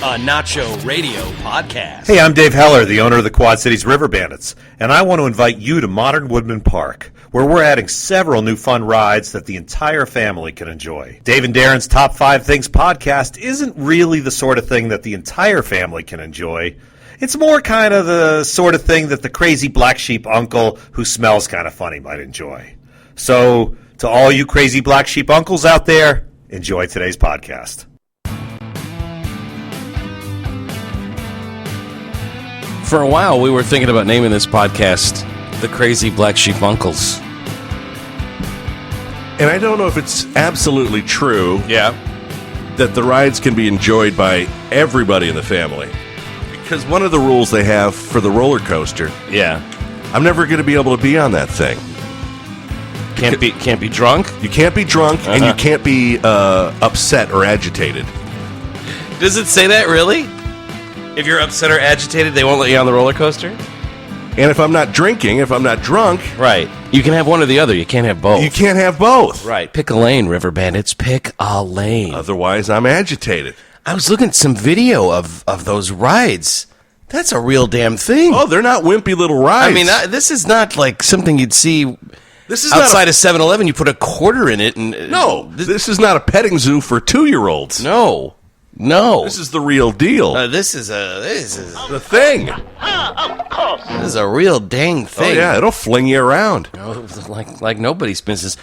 a Nacho Radio podcast. Hey, I'm Dave Heller, the owner of the Quad Cities River Bandits, and I want to invite you to Modern Woodman Park, where we're adding several new fun rides that the entire family can enjoy. Dave and Darren's Top 5 Things podcast isn't really the sort of thing that the entire family can enjoy. It's more kind of the sort of thing that the crazy black sheep uncle who smells kind of funny might enjoy. So, to all you crazy black sheep uncles out there, enjoy today's podcast. For a while, we were thinking about naming this podcast The Crazy Black Sheep Uncles. And I don't know if it's absolutely true Yeah. that the rides can be enjoyed by everybody in the family. Because one of the rules they have for the roller coaster, Yeah. I'm never going to be able to be on that thing. Can't be drunk? You can't be drunk and you can't be upset or agitated. Does it say that, really? If you're upset or agitated, they won't let you on the roller coaster? And if I'm not drinking, if I'm not drunk, Right. You can have one or the other. You can't have both. you can't have both. Right. Pick a lane, River Bandits. Pick a lane. Otherwise, I'm agitated. I was looking at some video of those rides. That's a real damn thing. Oh, they're not wimpy little rides. I mean, this is not like something you'd see this is outside of 7-Eleven. You put a quarter in it. And No, this is not a petting zoo for 2-year-olds. No. This is the real deal. This is The thing. a real dang Oh, thing. yeah, it'll fling you around. Like nobody's business.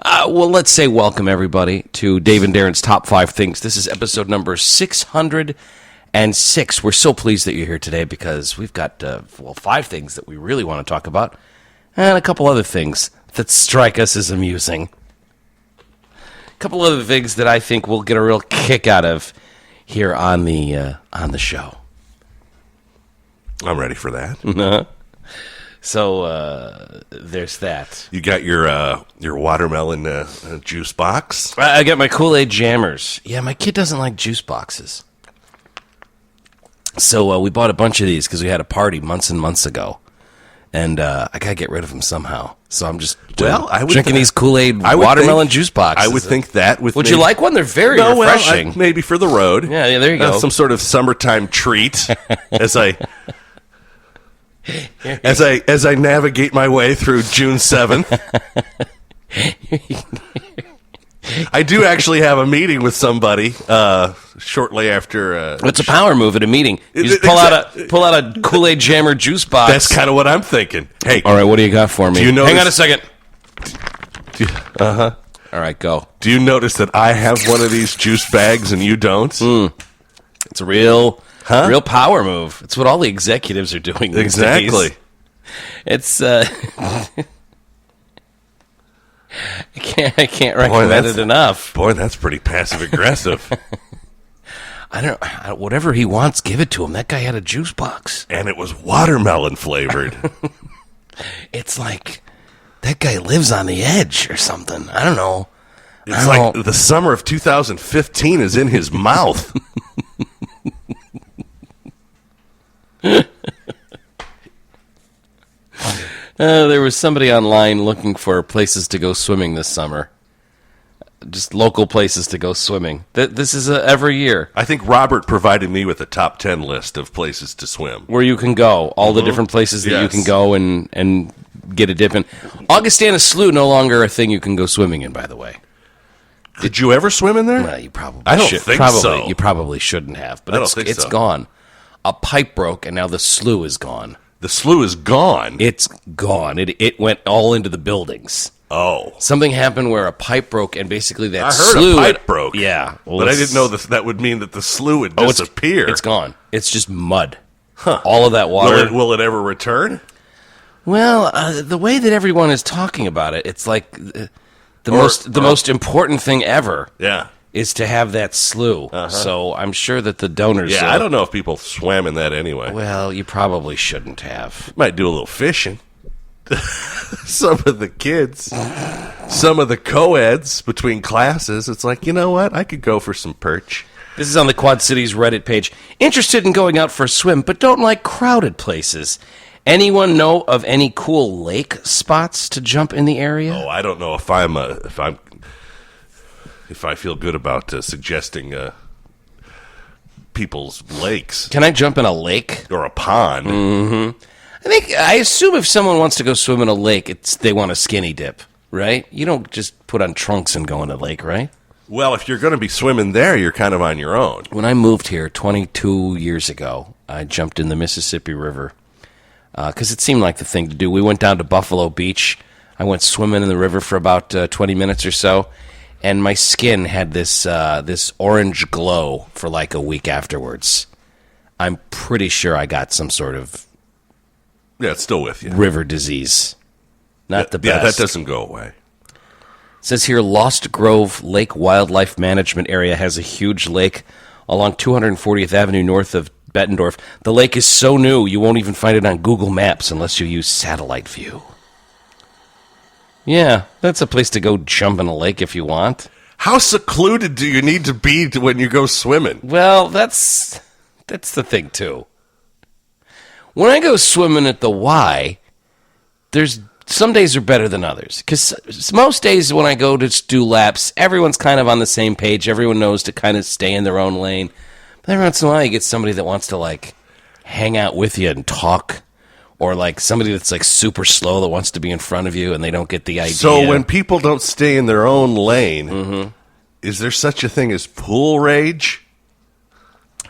Well, let's say welcome, everybody, to Dave and Darren's Top 5 Things. This is episode number 606. We're so pleased that you're here today because we've got, 5 things that we really want to talk about and a couple other things that strike us as amusing. A couple other things that I think we'll get a real kick out of here on the show. I'm ready for that. So there's that. You got your watermelon juice box. I got my Kool-Aid jammers. Yeah, my kid doesn't like juice boxes. So we bought a bunch of these because we had a party months and months ago. And I got to get rid of them somehow. So I'm just drinking these Kool-Aid watermelon juice boxes. I would think that with Would you like one? They're very refreshing. Well, maybe for the road. Yeah, there you go. Some sort of summertime treat as I navigate my way through June 7th. I do actually have a meeting with somebody shortly after. It's a power move at a meeting. You just pull out a Kool-Aid jammer juice box. That's kind of what I'm thinking. Hey, all right, what do you got for me? Hang on a second. All right, go. Do you notice that I have one of these juice bags and you don't? It's a real power move. It's what all the executives are doing these days. Exactly. It's I can't recommend it enough. Boy, that's pretty passive aggressive. Whatever he wants, give it to him. That guy had a juice box, and it was watermelon flavored. It's like that guy lives on the edge or something. I don't know. It's like the summer of 2015 is in his mouth. There was somebody online looking for places to go swimming this summer. Just local places to go swimming. This is every year. I think Robert provided me with a top 10 list of places to swim. Where you can go. All the different places that you can go and get a dip in. Augustana Slough no longer a thing you can go swimming in, by the way. Did you ever swim in there? Well, you probably I don't think so. You probably shouldn't have. But it's gone. A pipe broke, and now the slough is gone. The slough is gone? It's gone. It went all into the buildings. Oh. Something happened where a pipe broke, and basically that I heard slough... a pipe broke. Yeah. Well, but I didn't know that would mean that the slough would disappear. It's gone. It's just mud. Huh. All of that water. Will it ever return? Well, the way that everyone is talking about it, it's like the most important thing ever. Yeah. Is to have that slough. So I'm sure that the donors... Yeah, I don't know if people swam in that anyway. Well, you probably shouldn't have. Might do a little fishing. Some of the kids, some of the co-eds between classes, it's like, you know what? I could go for some perch. This is on the Quad Cities Reddit page. Interested in going out for a swim, but don't like crowded places. Anyone know of any cool lake spots to jump in the area? Oh, I don't know if if I feel good about suggesting people's lakes Can I jump in a lake? or a pond. I assume if someone wants to go swim in a lake, they want a skinny dip, right? You don't just put on trunks and go in a lake, right? Well, if you're going to be swimming there, you're kind of on your own. When I moved here 22 years ago, I jumped in the Mississippi River because it seemed like the thing to do. We went down to Buffalo Beach. I went swimming in the river for about 20 minutes or so, and my skin had this orange glow for like a week afterwards. I'm pretty sure I got some sort of Yeah, it's still with you. river disease. Not the best. Yeah, that doesn't go away. It says here, Lost Grove Lake Wildlife Management Area has a huge lake along 240th Avenue north of Bettendorf. The lake is so new, you won't even find it on Google Maps unless you use satellite view. Yeah, that's a place to go jump in a lake if you want. How secluded do you need to be when you go swimming? Well, that's the thing, too. When I go swimming at the Y, some days are better than others. Because most days when I go to do laps, everyone's kind of on the same page. Everyone knows to kind of stay in their own lane. But every once in a while, you get somebody that wants to, like, hang out with you and talk. Or, like, somebody that's, like, super slow that wants to be in front of you and they don't get the idea. So when people don't stay in their own lane, is there such a thing as pool rage?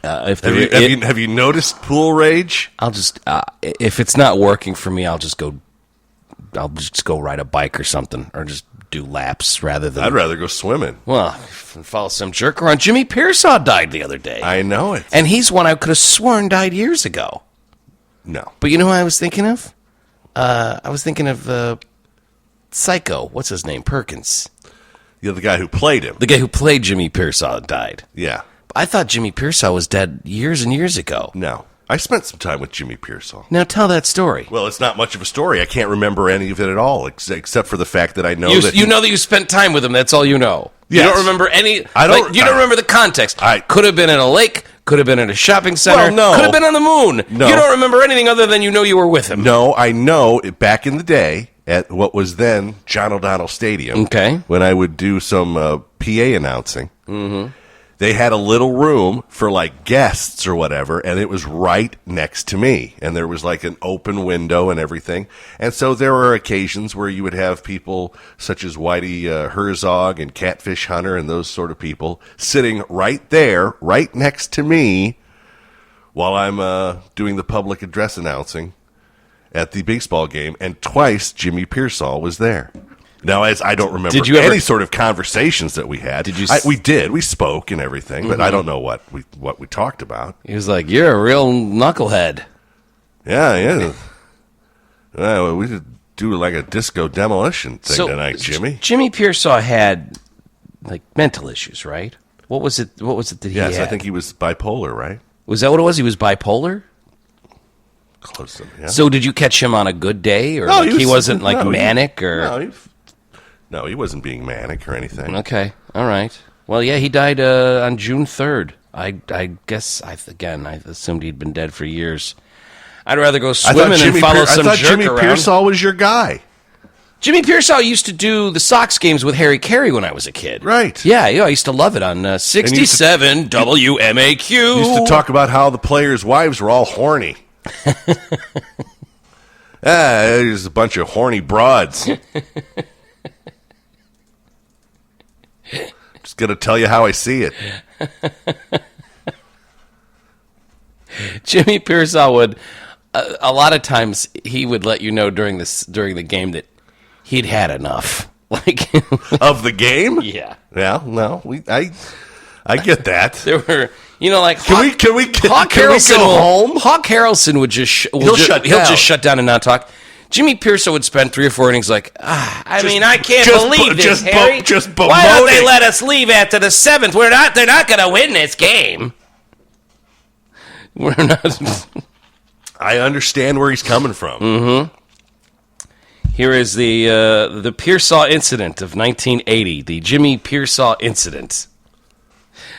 Have you noticed pool rage? I'll just, if it's not working for me, I'll just go ride a bike or something, or just do laps rather than. I'd rather go swimming. Well, follow some jerk around. Jimmy Pearsall died the other day. I know it. And he's one I could have sworn died years ago. No. But you know who I was thinking of? I was thinking of Psycho. What's his name? Perkins. You're the guy who played him. The guy who played Jimmy Pearsall died. Yeah. I thought Jimmy Pearsall was dead years and years ago. No. I spent some time with Jimmy Pearsall. Now tell that story. Well, it's not much of a story. I can't remember any of it at all, except for the fact that I know that you know that you spent time with him. That's all you know. Yes. You don't remember any. You don't remember the context. I could have been in a lake. Could have been at a shopping center. Well, no. Could have been on the moon. No. You don't remember anything other than you know you were with him. No, I know back in the day at what was then John O'Donnell Stadium. Okay. When I would do some PA announcing. Mm-hmm. They had a little room for, like, guests or whatever, and it was right next to me. And there was, like, an open window and everything. And so there were occasions where you would have people such as Whitey Herzog and Catfish Hunter and those sort of people sitting right there, right next to me, while I'm doing the public address announcing at the baseball game. And twice Jimmy Pearsall was there. Now, as I don't remember any sort of conversations that we had. We spoke and everything, but I don't know what we talked about. He was like, "You're a real knucklehead." Yeah. Well, we could do like a disco demolition thing tonight, Jimmy. Jimmy Pearsall had like mental issues, right? What was it that he had? Yes, I think he was bipolar, right? Was that what it was? He was bipolar? Close to it, yeah. So did you catch him on a good day, or No, he wasn't manic, or? No, he wasn't being manic or anything. Okay, all right. Well, yeah, he died on June 3rd. I guess, I assumed he'd been dead for years. I'd rather go swimming and follow some jerk around. I thought Jimmy Pearsall was your guy. Jimmy Pearsall used to do the Sox games with Harry Carey when I was a kid. Right. Yeah, I used to love it on 67 WMAQ. He used to talk about how the players' wives were all horny. There's a bunch of horny broads. Just going to tell you how I see it. Jimmy Pearsall would, a lot of times, he would let you know during the game that he'd had enough. Like of the game? Yeah. Yeah, no, I get that. There were, like Can we Hawk Harrelson go home? Hawk Harrelson would just he'll just shut down and not talk. Jimmy Pearsall would spend 3 or 4 innings like, I can't believe this, Harry. Why don't they let us leave after the 7th? They're not going to win this game. We're not. I understand where he's coming from. Mm-hmm. Here is the Pearsall incident of 1980, the Jimmy Pearsall incident.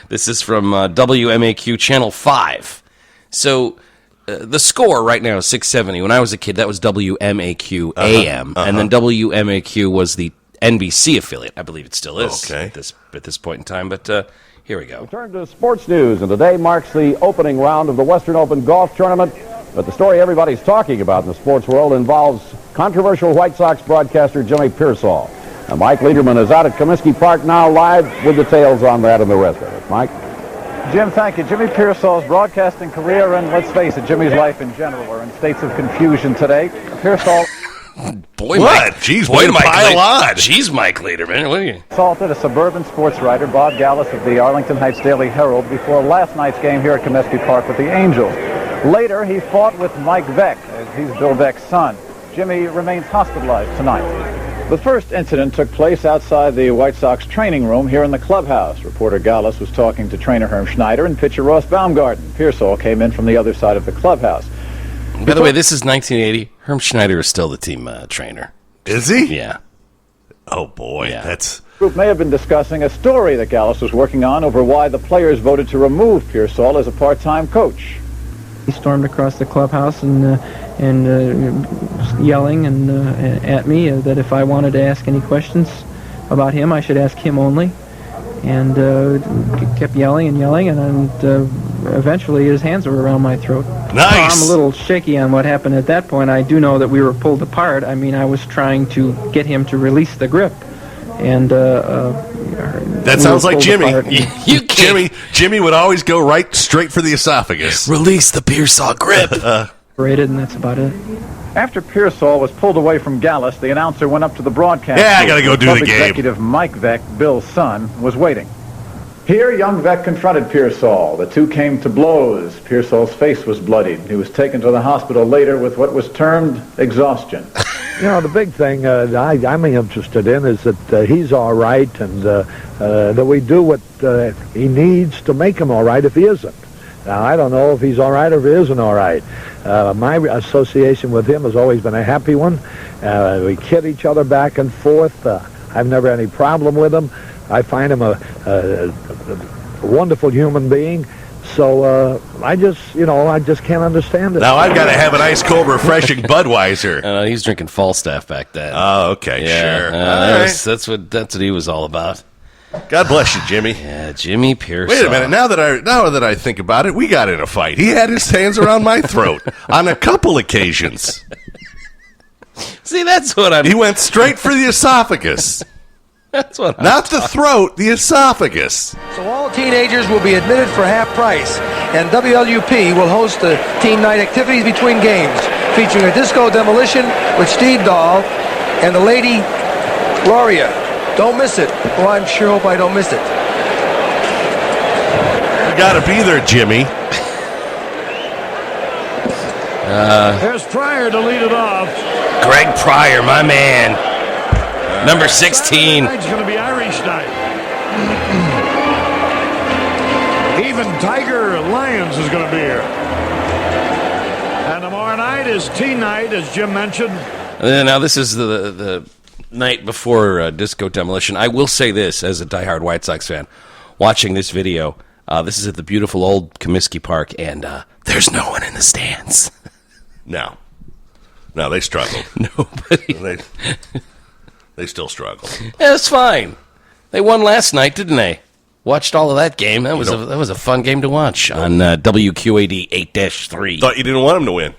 This is from WMAQ Channel 5. So the score right now is 670. When I was a kid, that was WMAQ AM, and then WMAQ was the NBC affiliate. I believe it still is at this point in time. But Here we go. Turn to sports news, and today marks the opening round of the Western Open Golf Tournament. But the story everybody's talking about in the sports world involves controversial White Sox broadcaster Jimmy Pearsall. Now, Mike Lederman is out at Comiskey Park now, live with the details on that and the rest of it. Mike? Jim, thank you. Jimmy Pearsall's broadcasting career, and let's face it, Jimmy's life in general, are in states of confusion today. Pearsall Boy, What? Mike. Jeez, Boy, way to Mike. pile on. Jeez, Mike Lederman. What are you? assaulted a suburban sports writer, Bob Gallus of the Arlington Heights Daily Herald, before last night's game here at Comiskey Park with the Angels. Later, he fought with Mike Veck, as he's Bill Veck's son. Jimmy remains hospitalized tonight. The first incident took place outside the White Sox training room here in the clubhouse. Reporter Gallus was talking to trainer Herm Schneider and pitcher Ross Baumgarten. Pearsall came in from the other side of the clubhouse. By the way, this is 1980. Herm Schneider is still the team trainer. Is he? Yeah. Oh, boy. Yeah. That's... The group may have been discussing a story that Gallus was working on over why the players voted to remove Pearsall as a part-time coach. He stormed across the clubhouse and yelling at me that if I wanted to ask any questions about him, I should ask him only. And kept yelling, and eventually his hands were around my throat. Nice. I'm a little shaky on what happened at that point. I do know that we were pulled apart. I mean, I was trying to get him to release the grip. And That sounds like Jimmy. You can't. Jimmy would always go right straight for the esophagus. Release the Pearsall grip. and that's about it. After Pearsall was pulled away from Gallus, the announcer went up to the broadcast. Yeah, I booth. gotta go do Club the game. Executive Mike Veck, Bill's son, was waiting. Here, young Veck confronted Pearsall. The two came to blows. Pearsall's face was bloodied. He was taken to the hospital later with what was termed exhaustion. You know, the big thing I'm interested in is that he's all right, and that we do what he needs to make him all right if he isn't. Now, I don't know if he's all right or if he isn't all right. My association with him has always been a happy one. We kid each other back and forth. I've never had any problem with him. I find him a wonderful human being. So I just can't understand it. Now I've got to have an ice cold, refreshing Budweiser. He's drinking Falstaff back then. Oh, okay, sure. Yeah, All right. that's what he was all about. God bless you, Jimmy. Yeah, Jimmy Pearsall. Wait a minute. Now that I think about it, we got in a fight. He had his hands around my throat on a couple occasions. See, that's what I'm. He went straight for the esophagus. That's what. Not the throat, the esophagus. So all teenagers will be admitted for half price, and WLUP will host the teen night activities between games, featuring a disco demolition with Steve Dahl and the Lady Gloria. Don't miss it. Oh, I'm sure hope I don't miss it. You got to be there, Jimmy. There's Pryor to lead it off. Greg Pryor, my man. Number 16. Tonight's going to be Irish night. Even Tiger Lions is going to be here. And tomorrow night is teen night, as Jim mentioned. Now, this is the night before Disco Demolition. I will say this, as a diehard White Sox fan, watching this video, this is at the beautiful old Comiskey Park, and there's no one in the stands. No, they struggled. Nobody. They still struggle. Yeah, it's fine. They won last night, didn't they? Watched all of that game. That was a fun game to watch on WQAD 8-3. Thought you didn't want them to win.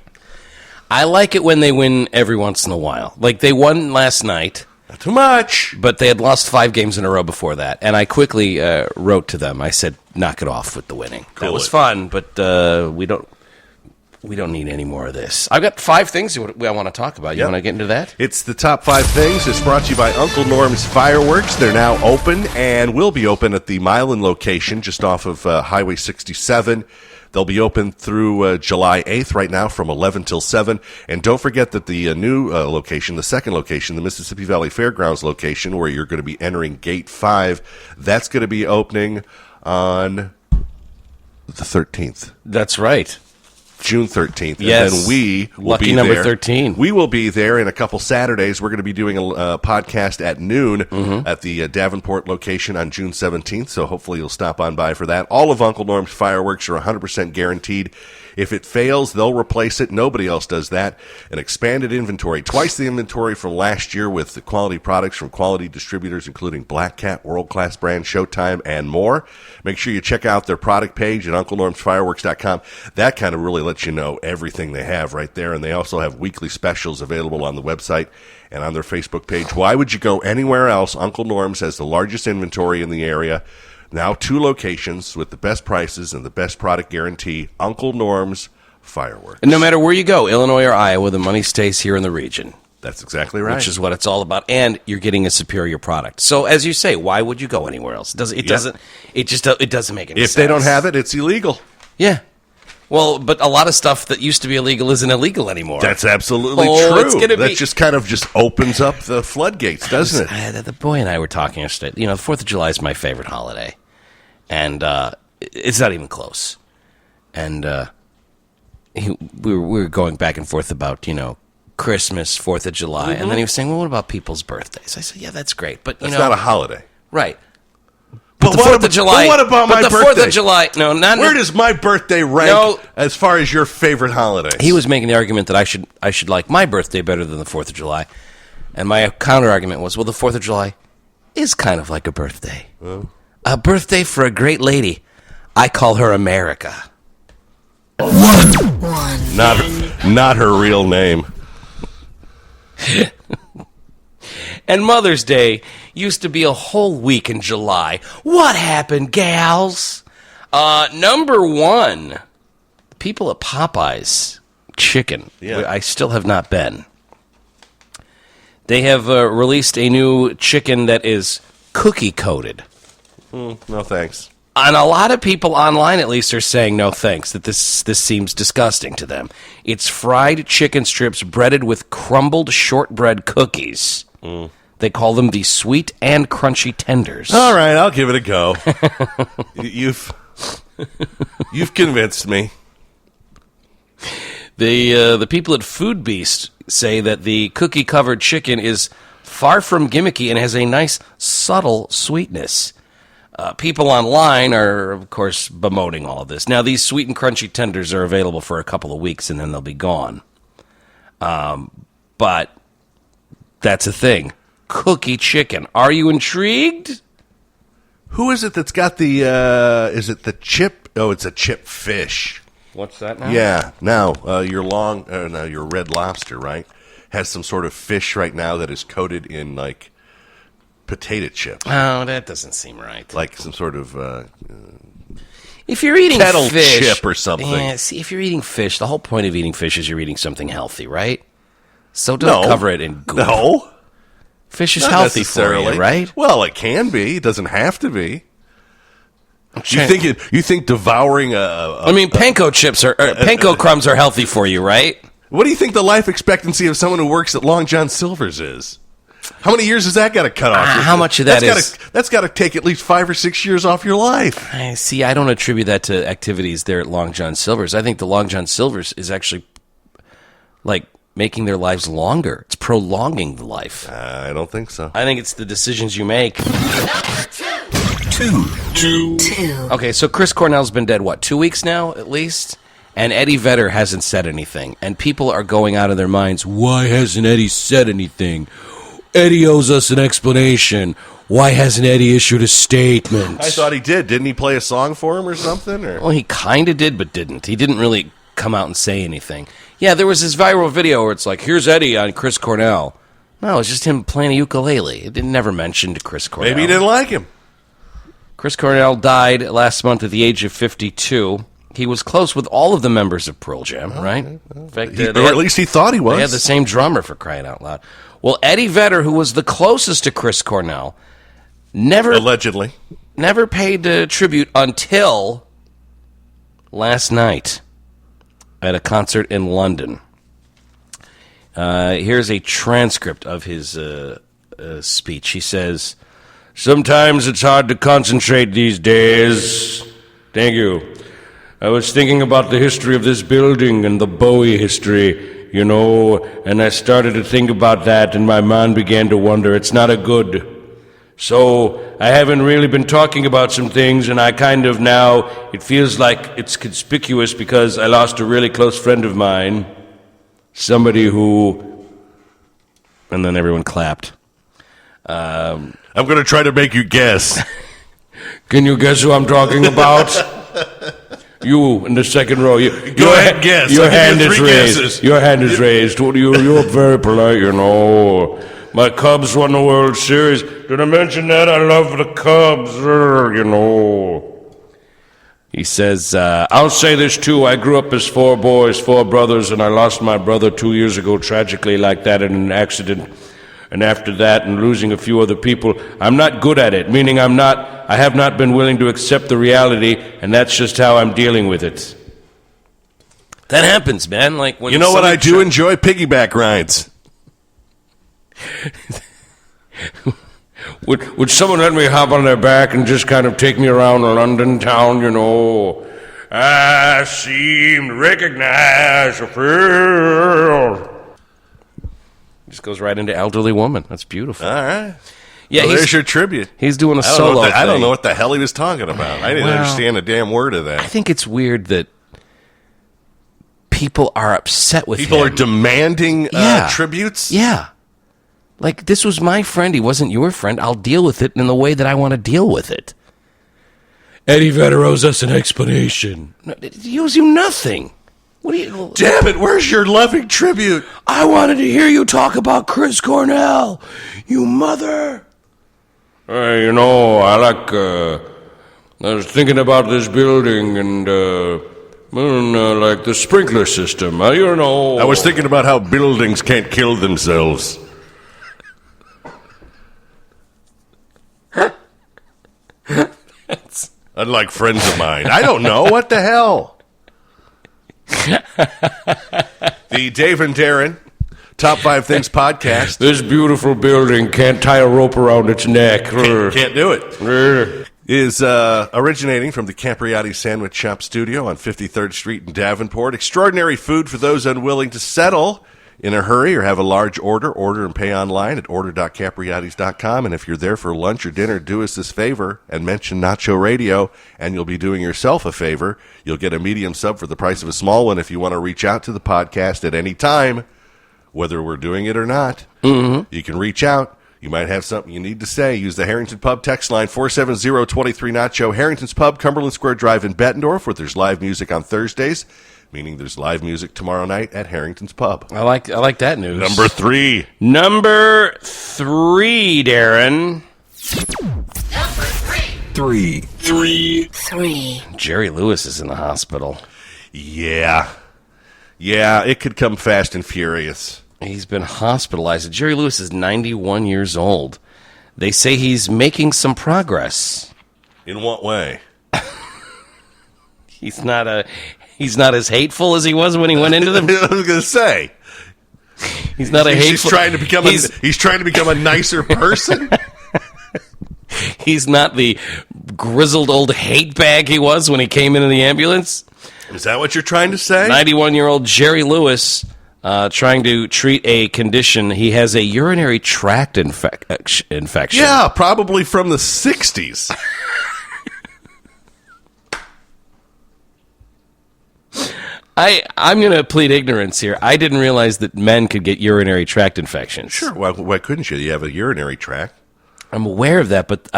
I like it when they win every once in a while. Like, they won last night. Not too much. But they had lost 5 games in a row before that. And I quickly wrote to them. I said, knock it off with the winning. That was fun, but we don't need any more of this. I've got 5 things I want to talk about. You want to get into that? It's the top 5 things. It's brought to you by Uncle Norm's Fireworks. They're now open and will be open at the Milan location just off of Highway 67. They'll be open through July 8th right now from 11 till 7. And don't forget that the new location, the second location, the Mississippi Valley Fairgrounds location, where you're going to be entering Gate 5, that's going to be opening on the 13th. That's right. June 13th. Yes. And then we will Lucky be number there. 13. We will be there in a couple Saturdays. We're going to be doing a podcast at noon at the Davenport location on June 17th, so hopefully you'll stop on by for that. All of Uncle Norm's fireworks are 100% guaranteed. If it fails, they'll replace it. Nobody else does that. An expanded inventory, twice the inventory from last year with the quality products from quality distributors, including Black Cat, World Class Brand, Showtime, and more. Make sure you check out their product page at UncleNormsFireworks.com. That kind of really lets you know everything they have right there. And they also have weekly specials available on the website and on their Facebook page. Why would you go anywhere else? Uncle Norm's has the largest inventory in the area. Now 2 locations with the best prices and the best product guarantee. Uncle Norm's Fireworks. And no matter where you go, Illinois or Iowa, the money stays here in the region. That's exactly right. Which is what it's all about. And you're getting a superior product. So as you say, why would you go anywhere else? It doesn't make any sense. If they don't have it, it's illegal. Yeah. Well, but a lot of stuff that used to be illegal isn't illegal anymore. That's absolutely true. That just opens up the floodgates, doesn't it? The boy and I were talking yesterday. You know, the 4th of July is my favorite holiday. And it's not even close. And we were going back and forth about, Christmas, 4th of July. And then he was saying, well, what about people's birthdays? I said, yeah, that's great. But, That's not a holiday. Right. But the 4th of July. But what about my birthday? The 4th of July. No, not. Where does my birthday rank as far as your favorite holidays? He was making the argument that I should like my birthday better than the 4th of July, and my counter argument was, well, the 4th of July is kind of like a birthday, a birthday for a great lady. I call her America. Not her real name. And Mother's Day used to be a whole week in July. What happened, gals? Number 1, people at Popeye's Chicken. Yeah. I still have not been. They have released a new chicken that is cookie-coated. No thanks. And a lot of people online, at least, are saying no thanks, that this seems disgusting to them. It's fried chicken strips breaded with crumbled shortbread cookies. They call them the sweet and crunchy tenders. All right, I'll give it a go. You've convinced me. The people at Food Beast say that the cookie-covered chicken is far from gimmicky and has a nice, subtle sweetness. People online are, of course, bemoaning all of this. Now, these sweet and crunchy tenders are available for a couple of weeks, and then they'll be gone. But that's a thing. Cookie chicken. Are you intrigued? Who is it that's got the, is it the chip? Oh, it's a chip fish. What's that now? Yeah. Now, your Red Lobster, right, has some sort of fish right now that is coated in, like, potato chip. Oh, that doesn't seem right. Like some sort of if you're eating kettle fish, chip or something. Yeah, see, if you're eating fish, the whole point of eating fish is you're eating something healthy, right? So don't cover it in goop. No. Fish is Not healthy for necessarily. you, right? Well, it can be. It doesn't have to be. You think devouring panko chips panko crumbs are healthy for you, right? What do you think the life expectancy of someone who works at Long John Silver's is? How many years has that got to cut off? How much of that that's got to take at least 5 or 6 years off your life. I don't attribute that to activities there at Long John Silver's. I think the Long John Silver's is actually like making their lives longer. It's prolonging the life. I don't think so. I think it's the decisions you make. Two. Okay, so Chris Cornell's been dead, 2 weeks now, at least? And Eddie Vedder hasn't said anything. And people are going out of their minds, why hasn't Eddie said anything? Eddie owes us an explanation. Why hasn't Eddie issued a statement? I thought he did. Didn't he play a song for him or something? Or? Well, he kind of did, but didn't. He didn't really come out and say anything. Yeah, there was this viral video where it's like, here's Eddie on Chris Cornell. No, it's just him playing a ukulele. It never mentioned Chris Cornell. Maybe he didn't like him. Chris Cornell died last month at the age of 52. He was close with all of the members of Pearl Jam, right? In fact, or at least he thought he was. They had the same drummer, for crying out loud. Well, Eddie Vedder, who was the closest to Chris Cornell, allegedly never paid tribute until last night at a concert in London. Here's a transcript of his speech. He says, "Sometimes it's hard to concentrate these days." Thank you. I was thinking about the history of this building and the Bowie history, you know, and I started to think about that, and my mind began to wonder. It's not a good. So I haven't really been talking about some things, and I kind of now, it feels like it's conspicuous because I lost a really close friend of mine, somebody who... And then everyone clapped. I'm going to try to make you guess. Can you guess who I'm talking about? You in the second row. Go ahead and guess. Your I'll give hand you is 3 raised. guesses. Your hand is raised. You're very polite, you know. My Cubs won the World Series. Did I mention that? I love the Cubs, you know. He says, I'll say this, too. I grew up as 4 boys, 4 brothers, and I lost my brother 2 years ago tragically like that in an accident. And after that, and losing a few other people, I'm not good at it, meaning I have not been willing to accept the reality, and that's just how I'm dealing with it. that happens, man. Like when You know what I do enjoy? Piggyback rides. Would someone let me hop on their back and just kind of take me around London town, you know? I seem to recognize a feel. Just goes right into elderly woman. That's beautiful. All right. Yeah, well, there's your tribute. He's doing a I don't solo know what the, I don't thing. know what the hell he was talking about. I didn't understand a damn word of that. I think it's weird that people are upset with People him. are demanding tributes? Yeah. Like, this was my friend. He wasn't your friend. I'll deal with it in the way that I want to deal with it. Eddie Vedder owes us an explanation. No, he owes you nothing. What do you... Damn it, where's your loving tribute? I wanted to hear you talk about Chris Cornell, you mother. You know, I was thinking about this building and, like the sprinkler system, you know. I was thinking about how buildings can't kill themselves. Unlike friends of mine. I don't know. What the hell? The Dave and Darren Top 5 Things podcast. This beautiful building can't tie a rope around its neck. Can't do it. Is originating from the Capriati Sandwich Shop studio on 53rd Street in Davenport. Extraordinary food for those unwilling to settle in a hurry or have a large order. Order and pay online at order.capriatis.com. And if you're there for lunch or dinner, do us this favor and mention Nacho Radio, and you'll be doing yourself a favor. You'll get a medium sub for the price of a small one if you want to reach out to the podcast at any time, whether we're doing it or not. Mm-hmm. You can reach out. You might have something you need to say. Use the Harrington Pub text line 470-23-NACHO. Harrington's Pub, Cumberland Square Drive in Bettendorf, where there's live music on Thursdays, meaning there's live music tomorrow night at Harrington's Pub. I like that news. Number 3. Number 3, Darren. Number 3. Jerry Lewis is in the hospital. Yeah, it could come fast and furious. He's been hospitalized. Jerry Lewis is 91 years old. They say he's making some progress. In what way? He's not as hateful as he was when he went into them. I was going to say. He's not a hateful. He's trying to become a nicer person. He's not the grizzled old hate bag he was when he came into the ambulance. Is that what you're trying to say? 91-year-old Jerry Lewis trying to treat a condition. He has a urinary tract infection. Yeah, probably from the 60s. I'm going to plead ignorance here. I didn't realize that men could get urinary tract infections. Sure, why couldn't you? You have a urinary tract. I'm aware of that, but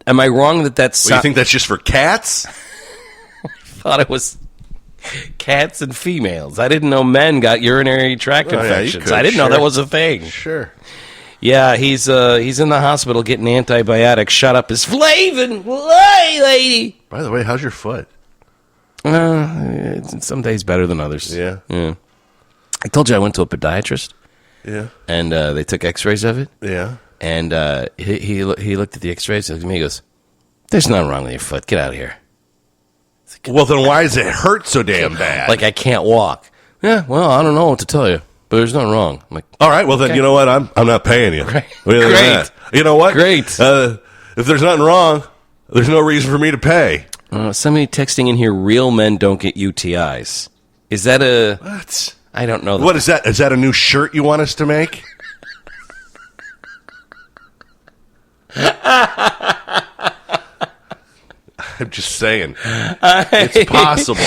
am I wrong that that's... Well, you think that's just for cats? I thought it was cats and females. I didn't know men got urinary tract infections. Yeah, I didn't know that was a thing. Sure. Yeah, he's in the hospital getting antibiotics. Shut up his flavin'. Hey, lady. By the way, how's your foot? Some days better than others. Yeah. I told you I went to a podiatrist. Yeah. And they took x-rays of it. Yeah. And he looked at the x-rays, looked at me, he goes, "There's nothing wrong with your foot. Get out of here." Well, then why does it hurt so damn bad? Like I can't walk. Yeah, well, I don't know what to tell you, but there's nothing wrong. I'm like, all right, well, then, you know what? I'm not paying you. Great. You know what? Great. If there's nothing wrong, there's no reason for me to pay. Somebody texting in here, real men don't get UTIs. Is that a... What? I don't know. What is that? Is that a new shirt you want us to make? I'm just saying. It's possible.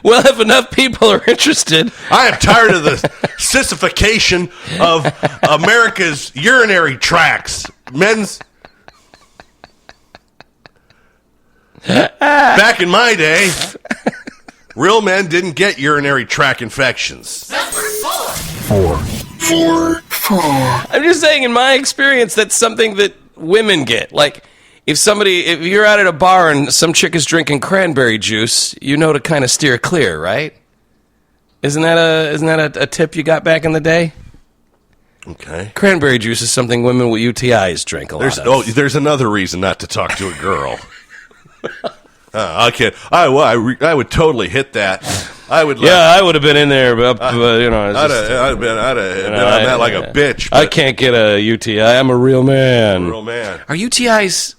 Well, if enough people are interested. I am tired of the sissification of America's urinary tracts. Men's... Back in my day, real men didn't get urinary tract infections. Four. I'm just saying, in my experience, that's something that women get. Like, if you're out at a bar and some chick is drinking cranberry juice, you know to kind of steer clear, right? Isn't that a tip you got back in the day? Okay. Cranberry juice is something women with UTIs drink a lot of. Oh, there's another reason not to talk to a girl. Okay, I would totally hit that. I would have been in there, but I'd have been on that like a bitch. I can't get a UTI. I'm a real man. Are UTIs?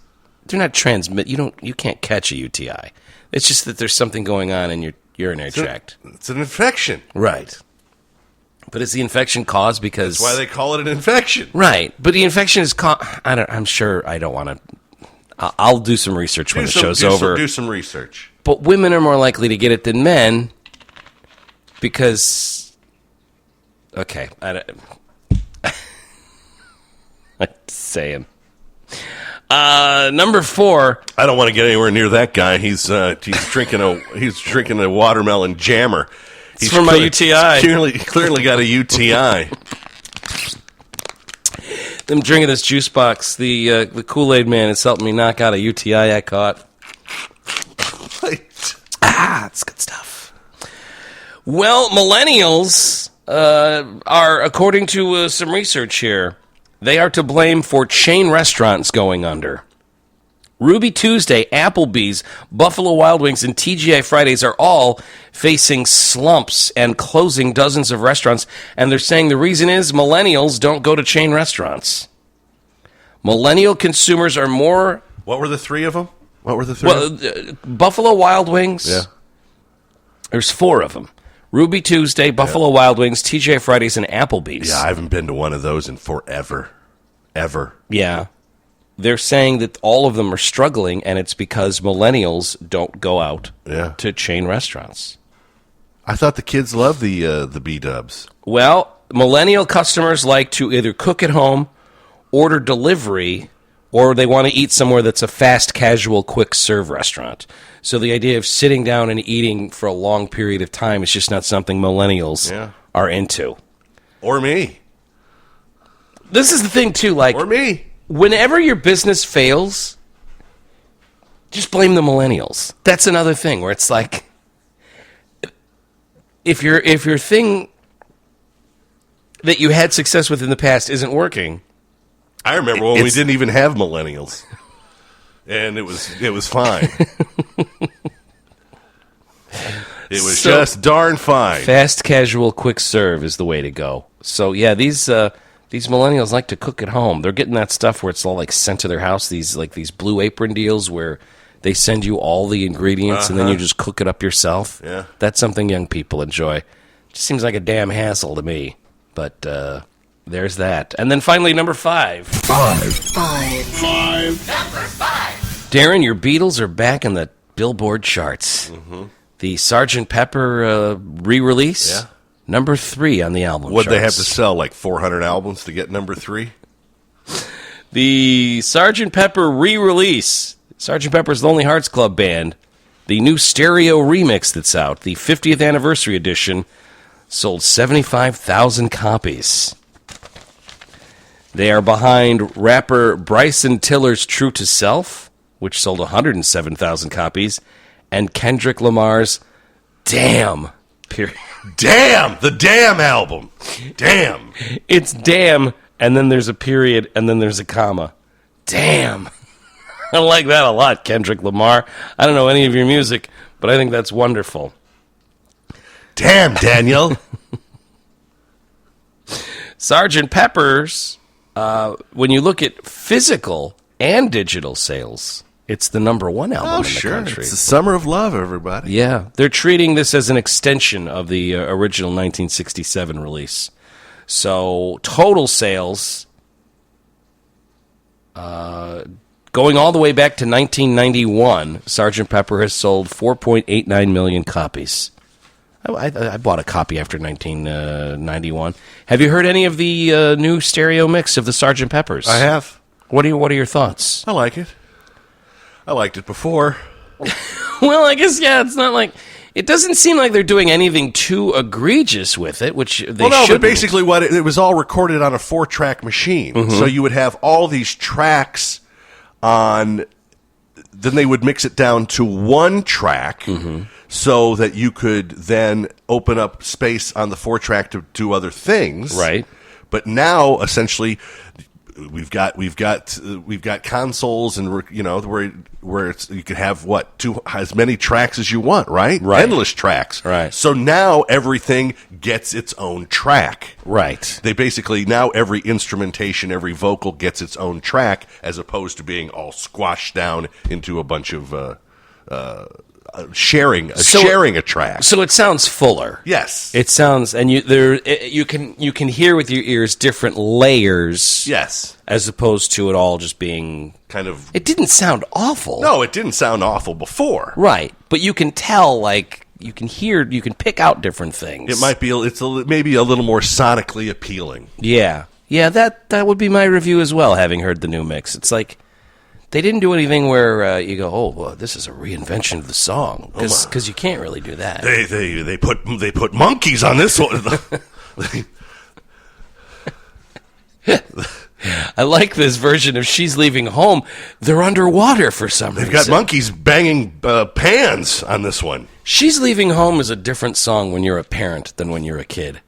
They're not transmit. You can't catch a UTI. It's just that there's something going on in your urinary tract. It's an infection, right? But is the infection caused because? That's why they call it an infection, right? But the infection is caused. I'm sure I don't want to. I'll do some research when the show's over. Do some research. But women are more likely to get it than men because... Okay. I'm saying. Number 4. I don't want to get anywhere near that guy. He's drinking a watermelon jammer. He's from my UTI. Clearly got a UTI. I'm drinking this juice box. The Kool-Aid man is helping me knock out a UTI I caught. It's good stuff. Well, millennials are, according to some research here, they are to blame for chain restaurants going under. Ruby Tuesday, Applebee's, Buffalo Wild Wings, and TGI Fridays are all facing slumps and closing dozens of restaurants, and they're saying the reason is millennials don't go to chain restaurants. Millennial consumers are more... What were the three of them? Buffalo Wild Wings. Yeah. There's 4 of them. Ruby Tuesday, Buffalo Wild Wings, TGI Fridays, and Applebee's. Yeah, I haven't been to one of those in forever. Ever. Yeah. They're saying that all of them are struggling, and it's because millennials don't go out to chain restaurants. I thought the kids love the B-dubs. Well, millennial customers like to either cook at home, order delivery, or they want to eat somewhere that's a fast, casual, quick-serve restaurant. So the idea of sitting down and eating for a long period of time is just not something millennials are into. Or me. This is the thing, too. Or me. Whenever your business fails, just blame the millennials. That's another thing where it's like, if your thing that you had success with in the past isn't working. I remember when we didn't even have millennials, and it was fine. It was just darn fine. Fast, casual, quick serve is the way to go. So yeah, these millennials like to cook at home. They're getting that stuff where it's all like sent to their house. These Blue Apron deals where they send you all the ingredients and then you just cook it up yourself. Yeah, that's something young people enjoy. Just seems like a damn hassle to me. But there's that. And then finally, number 5. Five. Number 5. Darren, your Beatles are back in the Billboard charts. Mm-hmm. The Sgt. Pepper re-release. Yeah. Number 3 on the album Would charts. they have to sell like 400 albums to get number 3? The Sgt. Pepper re-release. Sgt. Pepper's Lonely Hearts Club Band. The new stereo remix that's out. The 50th anniversary edition. Sold 75,000 copies. They are behind rapper Bryson Tiller's True to Self, which sold 107,000 copies. And Kendrick Lamar's Damn. Damn! The Damn album. Damn. It's Damn, and then there's a period, and then there's a comma. Damn. I like that a lot, Kendrick Lamar. I don't know any of your music, but I think that's wonderful. Damn, Daniel. Sgt. Pepper's, when you look at physical and digital sales, It's the number one album in the country. It's the Summer of Love, everybody. Yeah, they're treating this as an extension of the original 1967 release. So total sales, going all the way back to 1991, Sgt. Pepper has sold 4.89 million copies. I bought a copy after 1991. Have you heard any of the new stereo mix of the Sgt. Peppers? I have. What are your thoughts? I like it. I liked it before. Well, I guess, yeah, it's not like... It doesn't seem like they're doing anything too egregious with it, which they Well, no, shouldn't. but basically what it was all recorded on a 4-track machine. Mm-hmm. So you would have all these tracks on... Then they would mix it down to one track so that you could then open up space on the 4-track to do other things. Right. But now, essentially... We've got consoles and where it's, you can have as many tracks as you want, right? Endless tracks, right? So now everything gets its own track, right? They basically now every instrumentation, every vocal gets its own track, as opposed to being all squashed down into a bunch of sharing a track. So it sounds fuller. Yes, it sounds, and you can hear with your ears different layers. Yes, as opposed to it all just being kind of. It didn't sound awful. No, it didn't sound awful before. Right, but you can tell, like you can pick out different things. It might be maybe a little more sonically appealing. Yeah, that would be my review as well. Having heard the new mix, it's like. They didn't do anything where you go, oh, well, this is a reinvention of the song, because you can't really do that. They put monkeys on this one. I like this version of "She's Leaving Home." They're underwater for some reason. They've got monkeys banging pans on this one. "She's Leaving Home" is a different song when you're a parent than when you're a kid.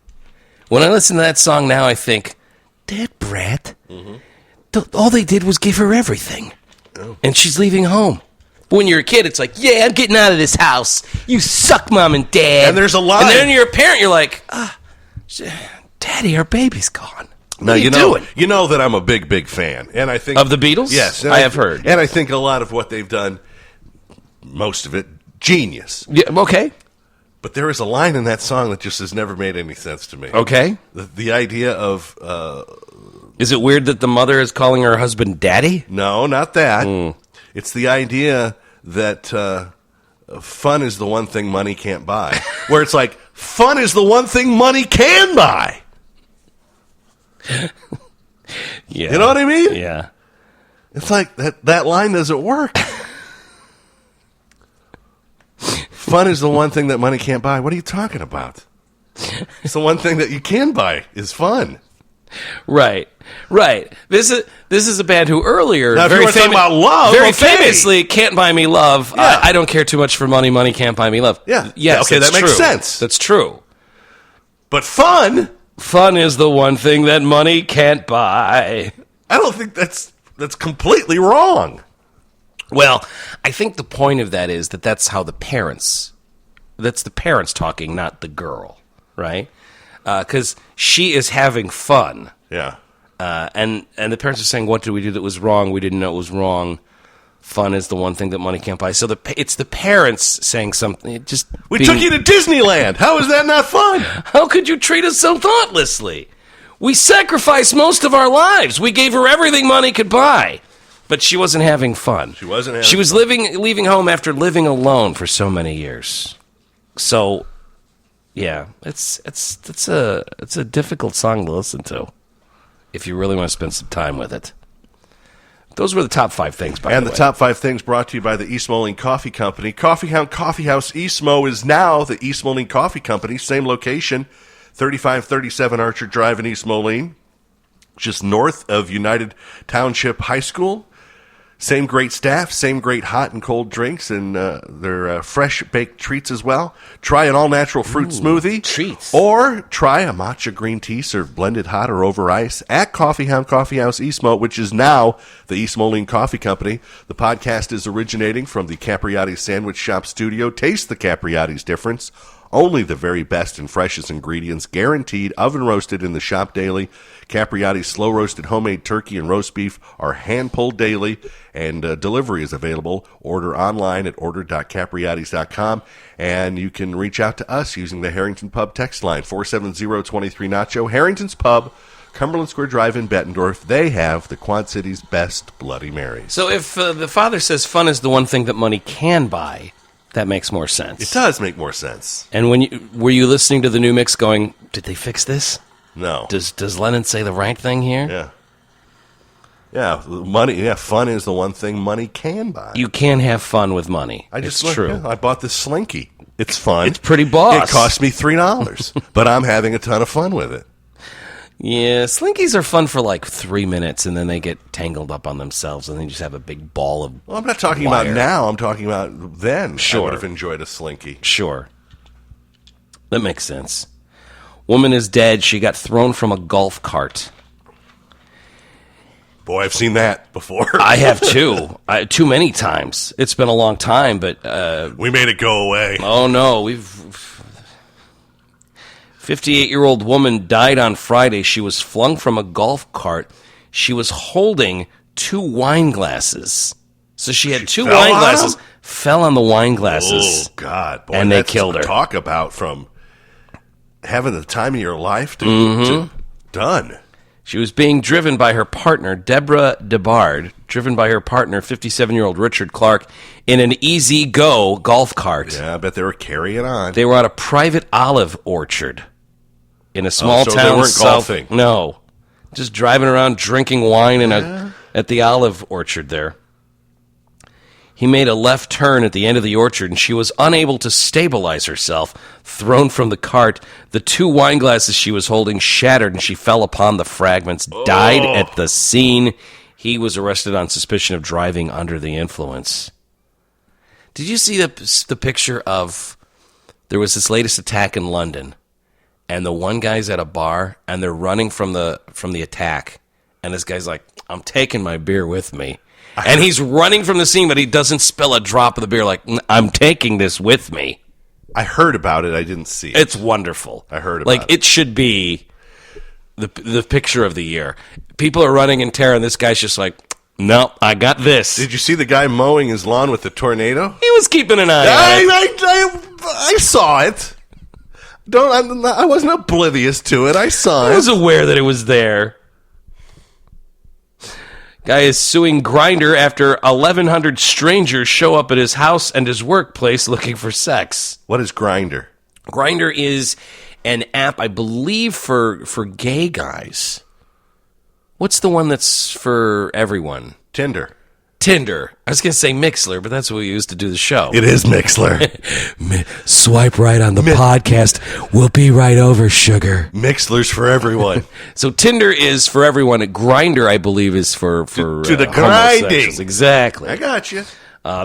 When I listen to that song now, I think, "That brat, all they did was give her everything." And she's leaving home. But when you're a kid, it's like, yeah, I'm getting out of this house. You suck, Mom and Dad. And there's a line. And then you're a parent, you're like, Daddy, our baby's gone. What are you doing? You know that I'm a big fan. And I think of the Beatles? Yes. I have heard. And I think a lot of what they've done, most of it, genius. Yeah, okay. But there is a line in that song that just has never made any sense to me. Okay. The idea of... is it weird that the mother is calling her husband Daddy? No, not that. It's the idea that fun is the one thing money can't buy. Where it's like, fun is the one thing money can buy. Yeah. You know what I mean? Yeah. It's like that line doesn't work. Fun is the one thing that money can't buy. What are you talking about? It's the one thing that you can buy is fun. Right. This is a band who earlier now, very, talking about love, famously, "Can't Buy Me Love." Yeah. I don't care too much for money. Money can't buy me love. Yeah. Yes. Okay, that makes sense. That's true. But fun is the one thing that money can't buy. I don't think that's completely wrong. Well, I think the point of that is that's how the parents talking, not the girl, right? Because she is having fun. Yeah. And the parents are saying, what did we do that was wrong? We didn't know it was wrong. Fun is the one thing that money can't buy. So it's the parents saying something. We took you to Disneyland. How is that not fun? How could you treat us so thoughtlessly? We sacrificed most of our lives. We gave her everything money could buy. But she wasn't having fun. She wasn't. She was leaving home after living alone for so many years. So, yeah, it's a difficult song to listen to if you really want to spend some time with it. Those were the top 5 things, by the way. And the top 5 things brought to you by the East Moline Coffee Company. Coffee House East Mo is now the East Moline Coffee Company. Same location, 3537 Archer Drive in East Moline, just north of United Township High School. Same great staff, same great hot and cold drinks, and their fresh baked treats as well. Try an all-natural fruit smoothie. Treats. Or try a matcha green tea served blended hot or over ice at Coffee House East Mo, which is now the East Moline Coffee Company. The podcast is originating from the Capriati's Sandwich Shop studio. Taste the Capriati's difference. Only the very best and freshest ingredients, guaranteed oven roasted in the shop daily. Capriati's slow roasted homemade turkey and roast beef are hand pulled daily, and delivery is available. Order online at order.capriatis.com, and you can reach out to us using the Harrington Pub text line 470-23-NACHO. Harrington's Pub, Cumberland Square Drive in Bettendorf. They have the Quad City's best Bloody Marys. So if the father says fun is the one thing that money can buy, that makes more sense. It does make more sense. And were you listening to the new mix going, did they fix this? No. Does Lennon say the right thing here? Yeah. Yeah, money. Yeah, fun is the one thing money can buy. You can have fun with money. It's true. Yeah, I bought this Slinky. It's fun. It's pretty boss. It cost me $3, but I'm having a ton of fun with it. Yeah, Slinkies are fun for like 3 minutes, and then they get tangled up on themselves, and then you just have a big ball of Well, I'm not talking wire. about now. I'm talking about then. Sure. I would have enjoyed a Slinky. Sure. That makes sense. Woman is dead. She got thrown from a golf cart. Boy, I've seen that before. I have too. Too many times. It's been a long time, but we made it go away. Oh no, 58-year-old woman died on Friday. She was flung from a golf cart. She was holding 2 wine glasses. So she had 2 wine glasses, fell on the wine glasses. Oh, God. Boy, and they that's killed her. Talk about from having the time of your life to done. She was being driven by her partner, Deborah DeBard, driven by her partner, 57-year-old Richard Clark, in an Easy Go golf cart. Yeah, I bet they were carrying on. They were at a private olive orchard in a small so town. they weren't south, golfing. No. Just driving around drinking wine at the olive orchard there. He made a left turn at the end of the orchard, and she was unable to stabilize herself, thrown from the cart. The 2 wine glasses she was holding shattered, and she fell upon the fragments, died at the scene. He was arrested on suspicion of driving under the influence. Did you see the picture of, there was this latest attack in London, and the one guy's at a bar, and they're running from the attack, and this guy's like, I'm taking my beer with me. And he's running from the scene, but he doesn't spill a drop of the beer. Like, I'm taking this with me. I heard about it. I didn't see it. It's wonderful. I heard about it. Like, it should be the picture of the year. People are running in terror, and this guy's just like, no, I got this. Did you see the guy mowing his lawn with the tornado? He was keeping an eye on it. I saw it. I wasn't oblivious to it. I saw it. I was aware that it was there. Guy is suing Grindr after 1,100 strangers show up at his house and his workplace looking for sex. What is Grindr? Grindr is an app, I believe, for gay guys. What's the one that's for everyone? Tinder. Tinder. I was going to say Mixler, but that's what we used to do the show. It is Mixler. Swipe right on the podcast. We'll be right over, sugar. Mixler's for everyone. So Tinder is for everyone. Grindr, I believe, is for to the grinding. homosexuals. Exactly. I got you.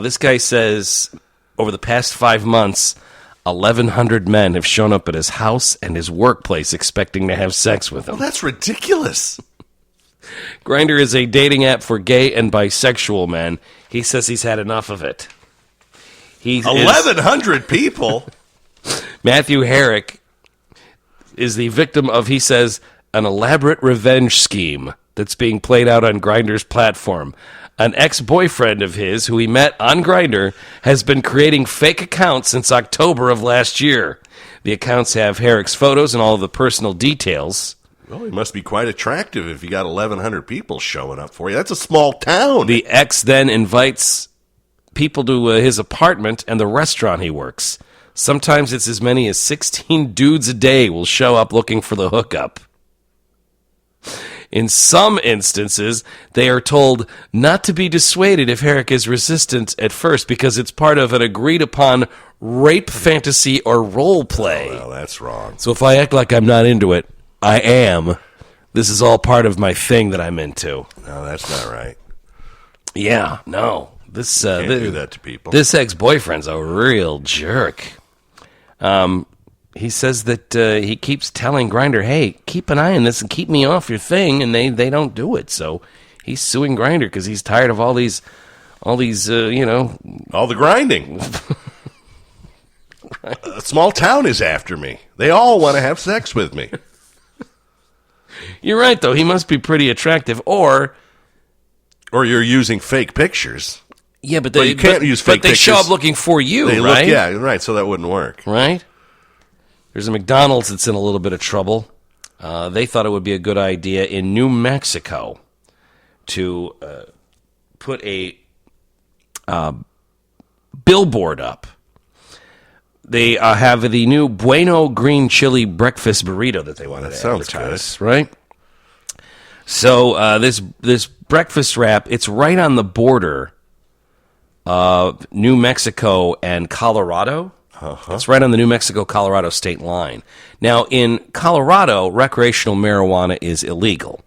This guy says over the past 5 months, 1,100 men have shown up at his house and his workplace expecting to have sex with him. Well, that's ridiculous. Grindr is a dating app for gay and bisexual men. He says he's had enough of it. 1,100 people? Matthew Herrick is the victim of, he says, an elaborate revenge scheme that's being played out on Grindr's platform. An ex-boyfriend of his, who he met on Grindr, has been creating fake accounts since October of last year. The accounts have Herrick's photos and all of the personal details. Well, he must be quite attractive if you got 1,100 people showing up for you. That's a small town. The ex then invites people to his apartment and the restaurant he works. Sometimes it's as many as 16 dudes a day will show up looking for the hookup. In some instances, they are told not to be dissuaded if Herrick is resistant at first because it's part of an agreed-upon rape fantasy or role play. Oh, well, that's wrong. So if I act like I'm not into it, I am. This is all part of my thing that I'm into. No, that's not right. Yeah, no. This Can't do that to people. This ex-boyfriend's a real jerk. He says that he keeps telling Grindr, hey, keep an eye on this and keep me off your thing, and they don't do it. So he's suing Grindr because he's tired of all these, all the grinding. A small town is after me. They all want to have sex with me. You're right, though. He must be pretty attractive. Or you're using fake pictures. Yeah, but you can't use fake pictures. But they show up looking for you, right? Yeah, right, so that wouldn't work. Right? There's a McDonald's that's in a little bit of trouble. They thought it would be a good idea in New Mexico to put a billboard up. They have the new Bueno Green Chili Breakfast Burrito that they wanted to advertise, right? So this breakfast wrap, it's right on the border of New Mexico and Colorado. It's right on the New Mexico-Colorado state line. Now, in Colorado, recreational marijuana is illegal.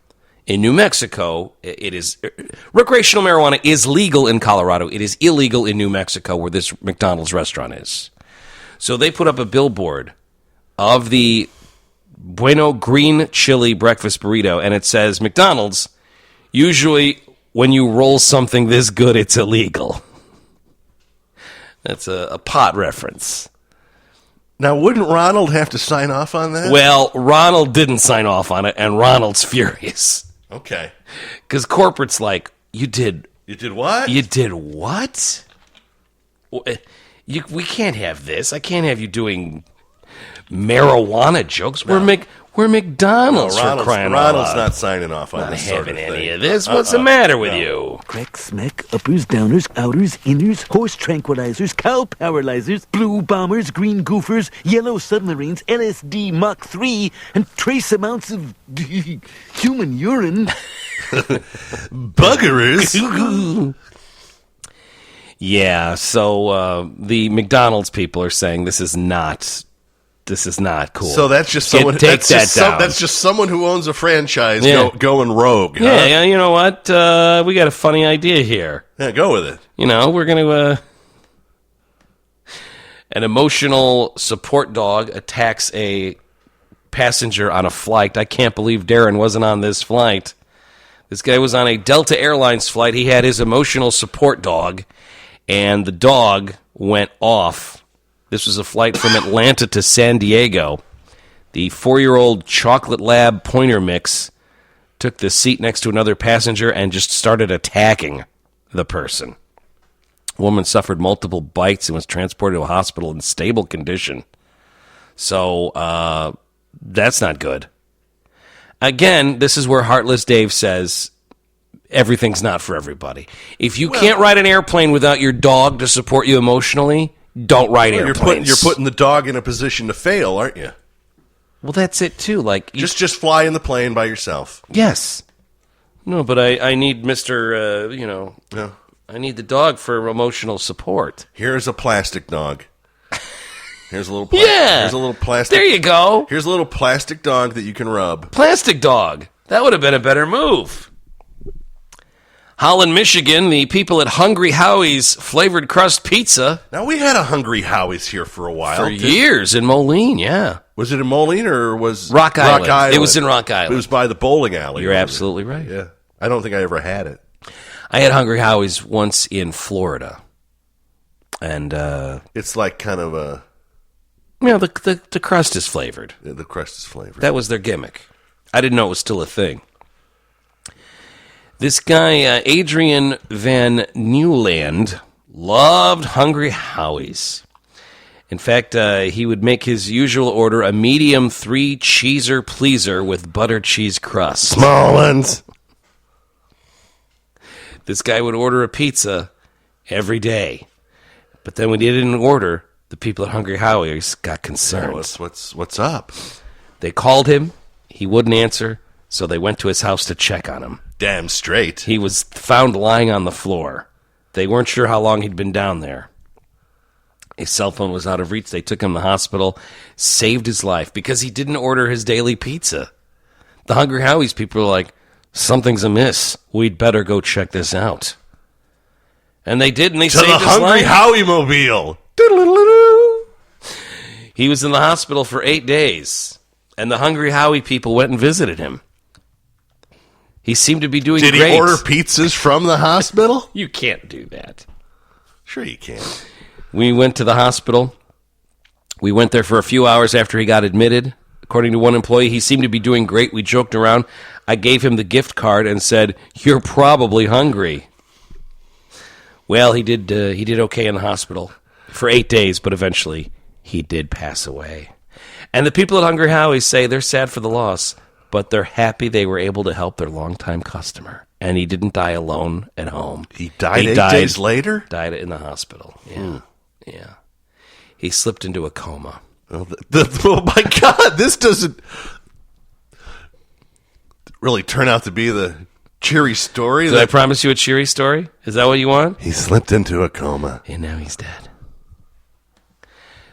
In New Mexico, it is recreational marijuana is legal in Colorado. It is illegal in New Mexico, where this McDonald's restaurant is. So they put up a billboard of the Bueno Green Chili Breakfast Burrito, and it says, McDonald's, usually when you roll something this good, it's illegal. That's a pot reference. Now, wouldn't Ronald have to sign off on that? Well, Ronald didn't sign off on it, and Ronald's furious. Okay. Because corporate's like, You did what? You did what? We can't have this. I can't have you doing marijuana jokes. No. We're McDonald's for crying out loud. Ronald's not signing off on not this having sort of any thing. of this. What's the matter with you? Crack, smack, uppers, downers, outers, inners, horse tranquilizers, cow paralyzers, blue bombers, green goofers, yellow submarines, LSD Mach 3, and trace amounts of human urine. Buggerers. Yeah, so the McDonald's people are saying this is not cool. So that's just someone. That's just someone who owns a franchise going rogue. Huh? Yeah, you know what? We got a funny idea here. Yeah, go with it. You know, we're going to... an emotional support dog attacks a passenger on a flight. I can't believe Darren wasn't on this flight. This guy was on a Delta Airlines flight. He had his emotional support dog, and the dog went off. This was a flight from Atlanta to San Diego. The 4-year-old chocolate lab pointer mix took the seat next to another passenger and just started attacking the person. The woman suffered multiple bites and was transported to a hospital in stable condition. So that's not good. Again, this is where Heartless Dave says everything's not for everybody. If you can't ride an airplane without your dog to support you emotionally, don't ride airplanes. You're putting the dog in a position to fail, aren't you? Well, that's it too. Like just fly in the plane by yourself. Yes. No, but I need Mr. Yeah. I need the dog for emotional support. Here's a plastic dog. Here's a little. Here's a little plastic. There you go. Here's a little plastic dog that you can rub. Plastic dog. That would have been a better move. Holland, Michigan, the people at Hungry Howie's Flavored Crust Pizza. Now, we had a Hungry Howie's here for a while. For years in Moline, yeah. Was it in Moline or was Rock Island? It was in Rock Island. It was by the bowling alley. You're absolutely right. Yeah. I don't think I ever had it. I had Hungry Howie's once in Florida. And it's like kind of a... the crust is flavored. Yeah, the crust is flavored. That was their gimmick. I didn't know it was still a thing. This guy, Adrian Van Nieuwland, loved Hungry Howie's. In fact, he would make his usual order a medium 3 cheeser pleaser with butter cheese crust. Small ones. This guy would order a pizza every day. But then when he didn't order, the people at Hungry Howie's got concerned. What's up? They called him. He wouldn't answer, so they went to his house to check on him. Damn straight. He was found lying on the floor. They weren't sure how long he'd been down there. His cell phone was out of reach. They took him to the hospital, saved his life because he didn't order his daily pizza. The Hungry Howie's people were like, something's amiss. We'd better go check this out. And they did, and they saved his life. To the Hungry Howie mobile. He was in the hospital for 8 days, and the Hungry Howie people went and visited him. He seemed to be doing great. Did he order pizzas from the hospital? You can't do that. Sure you can. We went to the hospital, We went there for a few hours after he got admitted. According to one employee, he seemed to be doing great. We joked around. I gave him the gift card and said, "You're probably hungry." Well, he did okay in the hospital for 8 days, but eventually he did pass away. And the people at Hungry Howie's say they're sad for the loss, but they're happy they were able to help their longtime customer. And he didn't die alone at home. He died 8 days later? Died in the hospital. Yeah. Yeah. He slipped into a coma. Oh my God, this doesn't really turn out to be the cheery story. Did I promise you a cheery story? Is that what you want? He slipped into a coma. And now he's dead.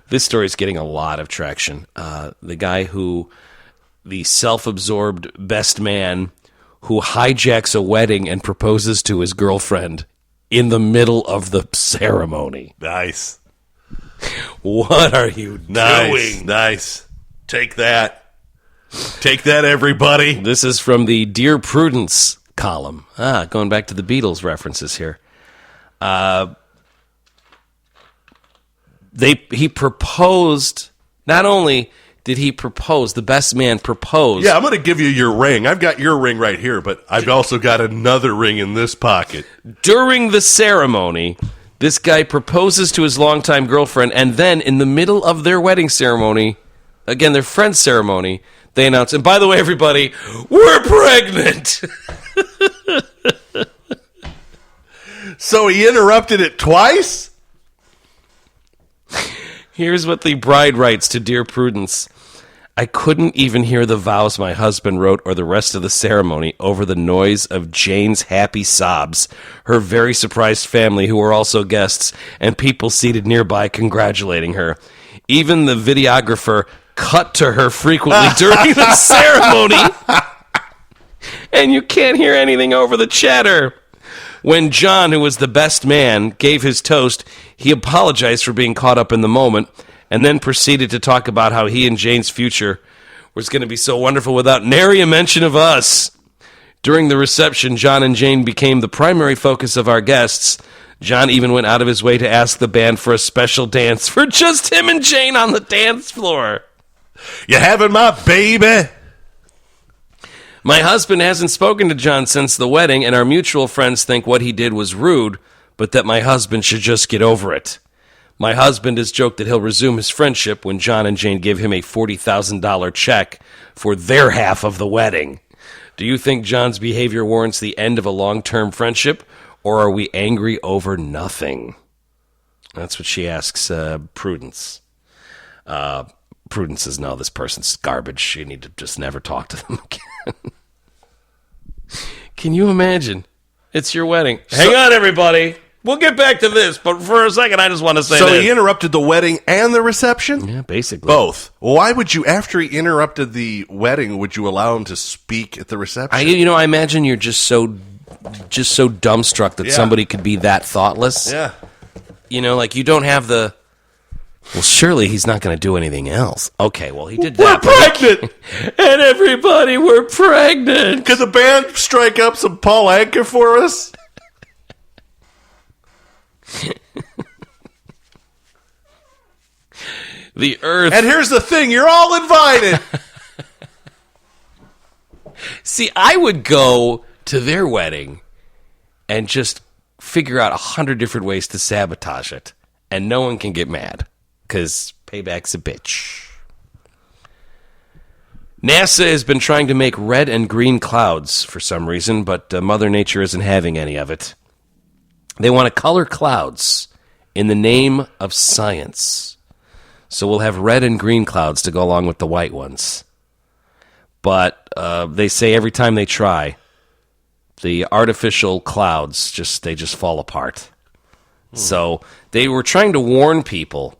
This story is getting a lot of traction. The guy the self-absorbed best man who hijacks a wedding and proposes to his girlfriend in the middle of the ceremony. Nice. What are you doing? Nice. Take that. Take that, everybody. This is from the Dear Prudence column. Going back to the Beatles references here. He proposed, not only did he propose, the best man proposed. Yeah, I'm going to give you your ring. I've got your ring right here, but I've also got another ring in this pocket. During the ceremony, this guy proposes to his longtime girlfriend, and then in the middle of their wedding ceremony, again, their friend's ceremony, they announce, and by the way, everybody, we're pregnant! So he interrupted it twice? Here's what the bride writes to Dear Prudence. I couldn't even hear the vows my husband wrote or the rest of the ceremony over the noise of Jane's happy sobs, her very surprised family who were also guests, and people seated nearby congratulating her. Even the videographer cut to her frequently during the ceremony, and you can't hear anything over the chatter. When John, who was the best man, gave his toast, he apologized for being caught up in the moment and then proceeded to talk about how he and Jane's future was going to be so wonderful without nary a mention of us. During the reception, John and Jane became the primary focus of our guests. John even went out of his way to ask the band for a special dance for just him and Jane on the dance floor. You having my baby? My husband hasn't spoken to John since the wedding, and our mutual friends think what he did was rude, but that my husband should just get over it. My husband has joked that he'll resume his friendship when John and Jane give him a $40,000 check for their half of the wedding. Do you think John's behavior warrants the end of a long-term friendship, or are we angry over nothing? That's what she asks Prudence. Prudence says, no, this person's garbage. You need to just never talk to them again. Can you imagine? It's your wedding. Hang on, everybody. We'll get back to this, but for a second, I just want to say So he interrupted the wedding and the reception? Yeah, basically. Both. Why would you, after he interrupted the wedding, would you allow him to speak at the reception? I imagine you're just so dumbstruck that somebody could be that thoughtless. Yeah. Like you don't have the... Well, surely he's not going to do anything else. Okay, well, he did that. We're pregnant! And everybody, we're pregnant! Could the band strike up some Paul Anka for us? The earth... And here's the thing, you're all invited! See, I would go to their wedding and just figure out 100 different ways to sabotage it. And no one can get mad, because payback's a bitch. NASA has been trying to make red and green clouds for some reason, but Mother Nature isn't having any of it. They want to color clouds in the name of science. So we'll have red and green clouds to go along with the white ones. But they say every time they try, the artificial clouds just fall apart. So they were trying to warn people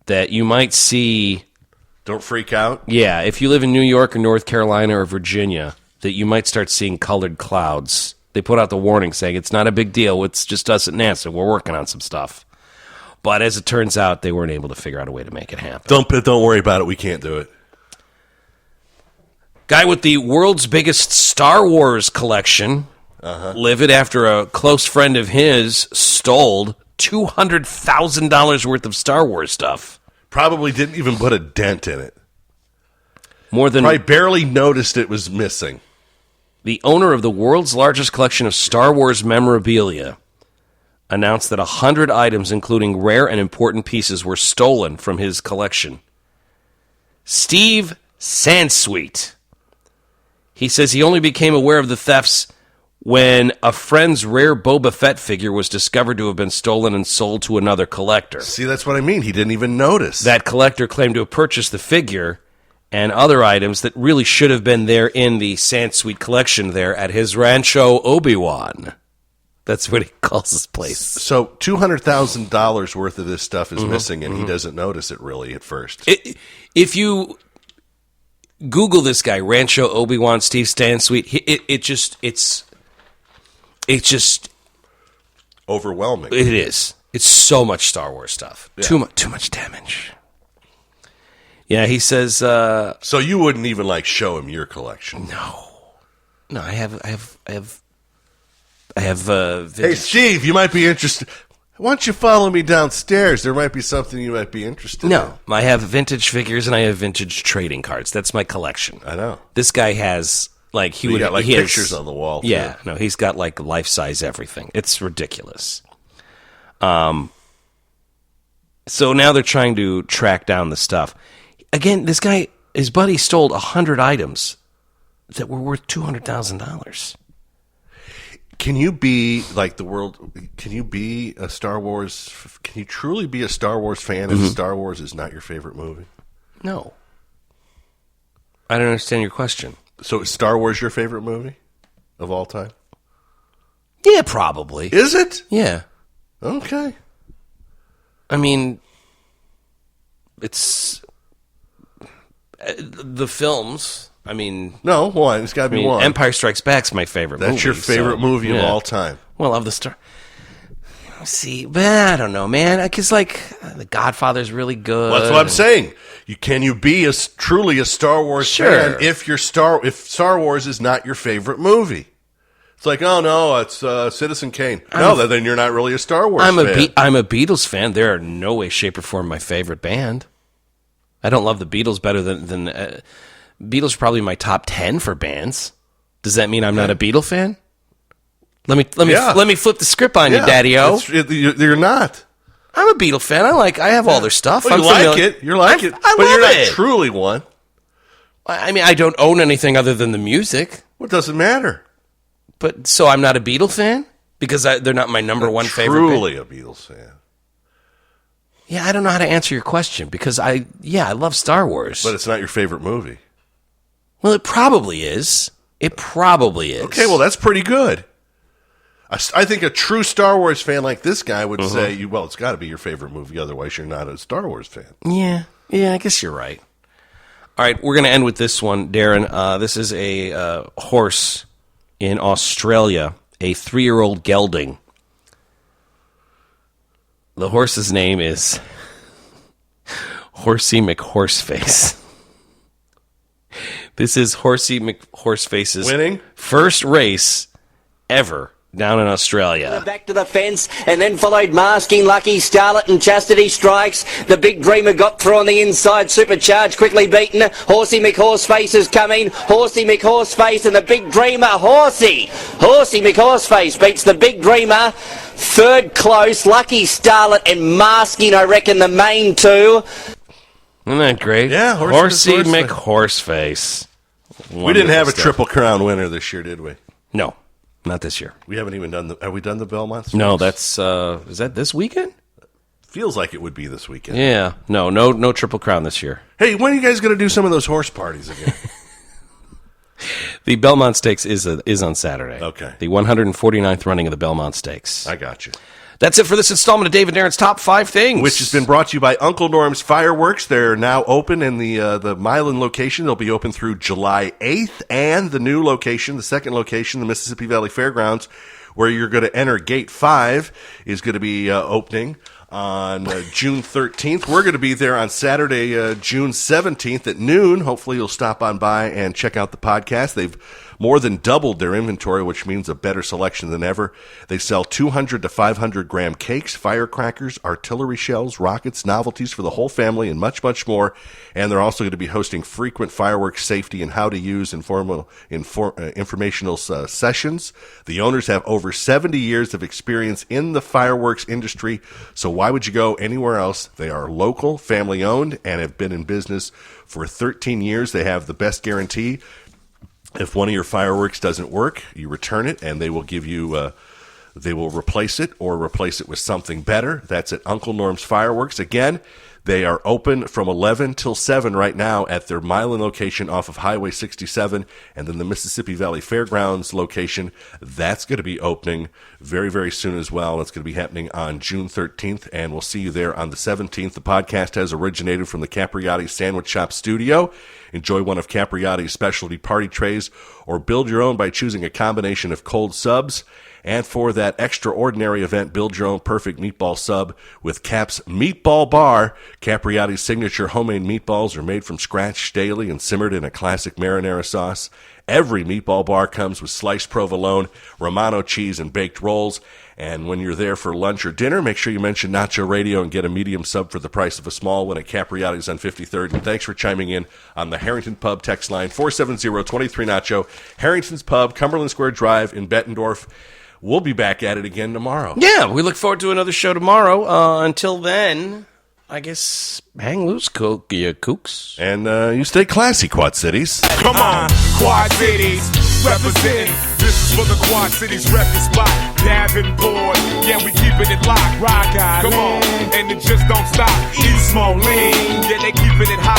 that you might see... Don't freak out? Yeah, if you live in New York or North Carolina or Virginia, that you might start seeing colored clouds. They put out the warning saying it's not a big deal. It's just us at NASA. We're working on some stuff. But as it turns out, they weren't able to figure out a way to make it happen. Don't worry about it. We can't do it. Guy with the world's biggest Star Wars collection, livid after a close friend of his stole $200,000 worth of Star Wars stuff. Probably didn't even put a dent in it. More than Probably barely noticed it was missing. the owner of the world's largest collection of Star Wars memorabilia announced that 100 items, including rare and important pieces, were stolen from his collection. Steve Sansweet. He says he only became aware of the thefts when a friend's rare Boba Fett figure was discovered to have been stolen and sold to another collector. See, that's what I mean. He didn't even notice. That collector claimed to have purchased the figure and other items that really should have been there in the Sansweet collection there at his Rancho Obi-Wan. That's what he calls his place. So $200,000 worth of this stuff is missing, and he doesn't notice it really at first. If you Google this guy, Rancho Obi-Wan Steve Sansweet, it's just overwhelming. It is. It's so much Star Wars stuff. Yeah. Too much damage. Yeah, he says. So you wouldn't even show him your collection? No. I have. Hey, Steve, you might be interested. Why don't you follow me downstairs? There might be something you might be interested in. No, I have vintage figures and I have vintage trading cards. That's my collection. I know. This guy has he got he pictures on the wall. Yeah, no, he's got life size everything. It's ridiculous. So now they're trying to track down the stuff. Again, this guy, his buddy, stole 100 items that were worth $200,000. Can you be the world? Can you be a Star Wars? Can you truly be a Star Wars fan if Star Wars is not your favorite movie? No. I don't understand your question. So is Star Wars your favorite movie of all time? Yeah, probably. Is it? Yeah. Okay. I mean, it's the films. I mean, no, one. It's got to be one. Empire Strikes Back's my favorite movie. That's your favorite movie of all time. Well, of the Star. See, but I don't know, man. Because The Godfather's really good. Well, that's what I'm saying. Can you be truly a Star Wars fan if Star Wars is not your favorite movie? It's oh no, it's Citizen Kane. Then you're not really a Star Wars fan. I'm a Beatles fan. They're in no way, shape, or form my favorite band. I don't love the Beatles better than Beatles are probably my top 10 for bands. Does that mean I'm not a Beatle fan? Let me flip the script on you, Daddy-O. You're not. I'm a Beatle fan. I have all their stuff. Well, you like it. You're but you're not truly one. I mean, I don't own anything other than the music. Well, it doesn't matter. But so I'm not a Beatle fan because they're not my number one favorite band. Truly a Beatles fan. Yeah, I don't know how to answer your question because I love Star Wars. But it's not your favorite movie. Well, it probably is. Okay, well, that's pretty good. I think a true Star Wars fan like this guy would say, it's got to be your favorite movie, otherwise you're not a Star Wars fan. Yeah, I guess you're right. All right, we're going to end with this one, Darren. This is a horse in Australia, a 3-year-old gelding. The horse's name is Horsey McHorseface. This is Horsey McHorseface's winning first race ever down in Australia. Back to the fence, and then followed Masking, Lucky, Starlet and Chastity Strikes. The Big Dreamer got through on the inside, Supercharged, quickly beaten. Horsey McHorseface is coming. Horsey McHorseface and the Big Dreamer. Horsey McHorseface beats the Big Dreamer. Third close, Lucky, Starlet and Masking, I reckon, the main two. Isn't that great? Yeah, Horsey McHorseface. We didn't have a Triple Crown winner this year, did we? No, not this year. We haven't even done have we done the Belmont Stakes? No, that's, is that this weekend? Feels like it would be this weekend. Yeah, no Triple Crown this year. Hey, when are you guys going to do some of those horse parties again? The Belmont Stakes is on Saturday. Okay. The 149th running of the Belmont Stakes. I got you. That's it for this installment of David Darren's Top 5 Things. Which has been brought to you by Uncle Norm's Fireworks. They're now open in the Milan location. They'll be open through July 8th. And the new location, the second location, the Mississippi Valley Fairgrounds, where you're going to enter Gate 5, is going to be opening on June 13th. We're going to be there on Saturday, June 17th at noon. Hopefully you'll stop on by and check out the podcast. They've more than doubled their inventory, which means a better selection than ever. They sell 200 to 500 gram cakes, firecrackers, artillery shells, rockets, novelties for the whole family, and much, much more. And they're also going to be hosting frequent fireworks safety and how to use informational sessions. The owners have over 70 years of experience in the fireworks industry, so why would you go anywhere else? They are local, family-owned, and have been in business for 13 years. They have the best guarantee. If one of your fireworks doesn't work, you return it, and they will give you, they will replace it or replace it with something better. That's at Uncle Norm's Fireworks. Again, they are open from 11 till 7 right now at their Milan location off of Highway 67, and then the Mississippi Valley Fairgrounds location. That's going to be opening very, very soon as well. That's going to be happening on June 13th, and we'll see you there on the 17th. The podcast has originated from the Capriati Sandwich Shop studio. Enjoy one of Capriati's specialty party trays, or build your own by choosing a combination of cold subs. And for that extraordinary event, build your own perfect meatball sub with Cap's Meatball Bar. Capriati's signature homemade meatballs are made from scratch daily and simmered in a classic marinara sauce. Every meatball bar comes with sliced provolone, Romano cheese, and baked rolls. And when you're there for lunch or dinner, make sure you mention Nacho Radio and get a medium sub for the price of a small one at Capriati's on 53rd. And thanks for chiming in on the Harrington Pub text line, 470-23-NACHO. Harrington's Pub, Cumberland Square Drive in Bettendorf. We'll be back at it again tomorrow. Yeah, we look forward to another show tomorrow. Until then, I guess hang loose, kooks. And you stay classy, Quad Cities. Come on, Quad Cities, represent. This is for the Quad Cities record spot. Davenport, yeah, we keeping it locked. Rock Island, come on, and it just don't stop. East Moline, yeah, they keeping it hot.